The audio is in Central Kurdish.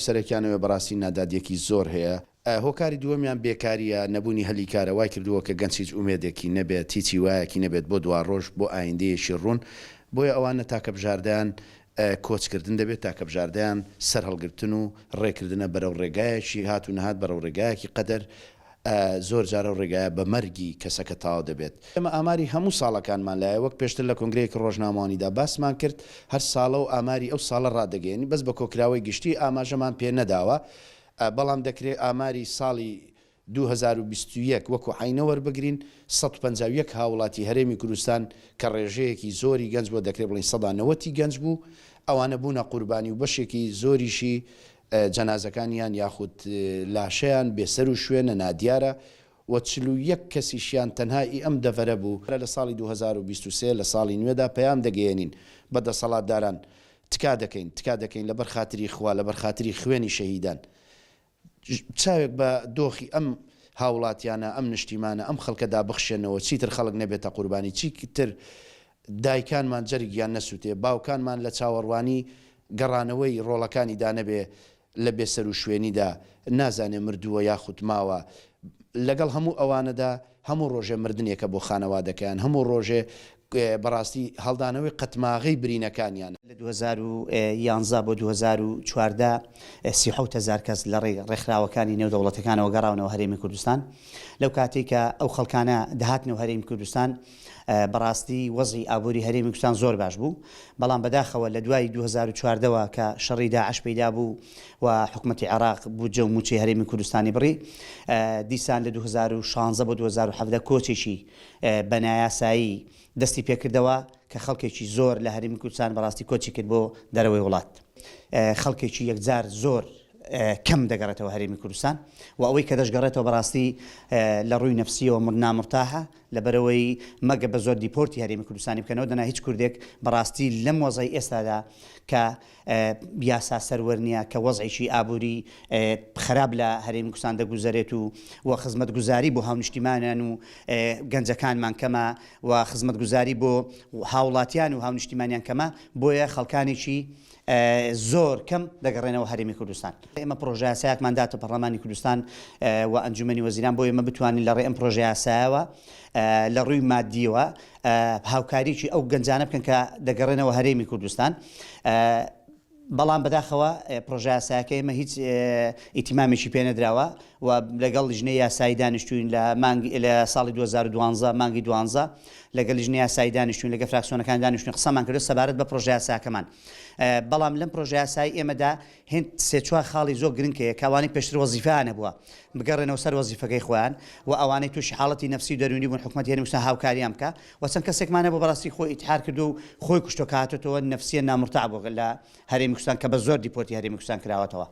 سەرەکیانەوە بەڕاستی نادادیەکی زۆر هەیە. هۆکاری دووەمیان بێکاریە نەبوونی هەلی کارە وای کردووە کە گەنج هیچ ئومێدێکی نەبێت هیچی وایەکی نەبێت بۆ دوا ڕۆژ بۆ ئایندەیەکی ڕوون بۆیە ئەوانە تاکە بژاردەیان کۆچکردن دەبێت تاکە بژاردەیان سەر هەڵگرتن و ڕێکردنە بەرەو ڕێگایەکی هات و نەهات بەرەو ڕێگایەکی قەدەر زۆر جارە ڕێگایە بە مەرگی کەسەکە تاوا دەبێت. ئێمە ئاماری هەموو ساڵەکانمان لایە وەک پێشتر لە کۆنگرەیەکی ڕۆژنامەوانیدا باسمان کرد هەر ساڵە و ئاماری ئەو ساڵە ڕادەگەێنی بەس بە کۆکراوەی گشتی ئاماژەمان پێ نەداوە بەڵام دەکرێت ئاماری ساڵی 2021 وەکو عینە وەربگرین 151 هاوڵاتی هەرێمی کوردستان کە ڕێژەیەکی زۆری گەنج بۆ دەکرێت بڵین 190 گەنج بوو ئەوانە بوونە قوربانی و بەشێکی زۆریشی جەنازەکانیان یاخود لاشەیان بێسەر و شوێنە نادیارە و 41 کەسیشیان تەنهایی ئەم دەڤەرە بوو لە ساڵی 2023 لە ساڵی نوێدا پەیام دەگەێنین بە دەسەڵاتداران تکا دەکەین لەبەر خاتری خوا لەبەر خاتری خوێنی شەهیدان چاوێک بە دۆخی ئەم هاوڵاتیانە ئەم نیشتیمانە ئەم خەڵکەدا بخشێنەوە چیتر خەڵک نەبێتە قوربانی چیتر دایکانمان جەرگیان نەسووتێ باوکانمان لە چاوەڕوانی گەڕانەوەی ڕۆڵەکانی دانەبێ لە بێسەر و شوێنیدا نازانێ مردووە یاخود ماوە لەگەڵ هەموو ئەوانەدا هەموو ڕۆژێ مردنێکە بۆ خانەوادەکەیان هەموو ڕۆژێ بەڕاستی هەڵدانەوەی قەتماغی برینەکانیان لە 2011 بۆ 2014 30,000 کەس لە ڕێکخراوەکانی نێودەوڵەتەکانەوە گەڕاونەوە هەرێمی کوردستان لەو کاتێک کە ئەو خەڵکانە دەهاتنەوە هەرێمی کوردستان بەڕاستی وەزعی ئابووری هەرێمی کوردستان زۆر باش بوو بەڵام بەداخەوە لە دوای 2014ەوە کە شەڕی داعش پەیدا بوو و حکوومەتی عێراق بوو موچەی هەرێمی کوردستانی بڕی دیسان لە 2016 بۆ 2017 کۆچێکی بەنایاسایی دەستی پێکردەوە کە خەڵکێکی زۆر لە هەرێمی کوردستان بەڕاستی کۆچی کرد بۆ دەرەوەی وڵات خەڵکێکی یەکجار زۆر کەم دەگەڕێتەوە هەرێمی کوردستان و ئەوەی کە دەشگەڕێتەوە بەڕاستی لە ڕووی نەفسیەوە نامرتاحە لەبەرەوەی مەگە بە زۆر دیپۆرتی هەرێمی کوردستانی بکەنەوە دەنا هیچ کوردێک بەڕاستی لەم وەزعی ئێستادا کە یاسا سەروەر نییە کە وەزعیشی ئابووری خراپ لە هەرێمی کوردستان دەگوزارێت و خزمەتگوزاری بۆ هاونیشتیمانیان و گەنجەکانمان کەمە و خزمەتگوزاری بۆ هاوڵاتیان و هاونیشتیمانیان کەمە بۆیە خەڵکانێکی زۆر کەم دەگەڕێنەوە هەرێمی کوردستان ئێمە پرۆژە یاسایەکمان داتە پەرلەمانی کوردستان و ئەنجومەنی وەزیران بۆ ئێمە بتوانین لە ڕێ ئەم پرۆژە یاسایەوە لە ڕووی مادیەوە هاوکاریی ئەو گەنجانە بکەن کە دەگەڕێنەوە هەرێمی کوردستان بەڵام بەداخەوە پرۆژە یاسایەکە ئێمە هیچ ئیتیمامێکی پێ نەدراوە و لەگەڵ لیژنەی یاسایی دانیشتووین لە ساڵی 2012 مانگی 12 لەگەڵ لیژنەی یاسایی دانیشتوین لەگە فراکسیۆنەکان دانیشتوین قسەمان کردو سەبارەت بە پرۆژە یاساکەمان بەڵام لەم پرۆژە یاسایی ئێمەدا هێند سێ-چوار خاڵی زۆر گرنگەیە کەوانەی پێشتر وەزیفەیان نەبووە بگەڕێنەوە سەر وەزیفەکەی خۆیان و ئەوانەی تووشی حاڵەتی نەفسی و دەرونی بوون حکوومەتی هەرێمی کوردستان هاوکاریان بکە و چەند کەسێکمان هەبوو بەڕاستی خۆی ئیتحار کردو و خۆی کوشتۆ کاتێتەوە نەفسیە نامرتاع بوو لە هەرێمی کوردستان کە بە زۆر دیپۆرتی هەرێمی کوردستان کراوەتەوە.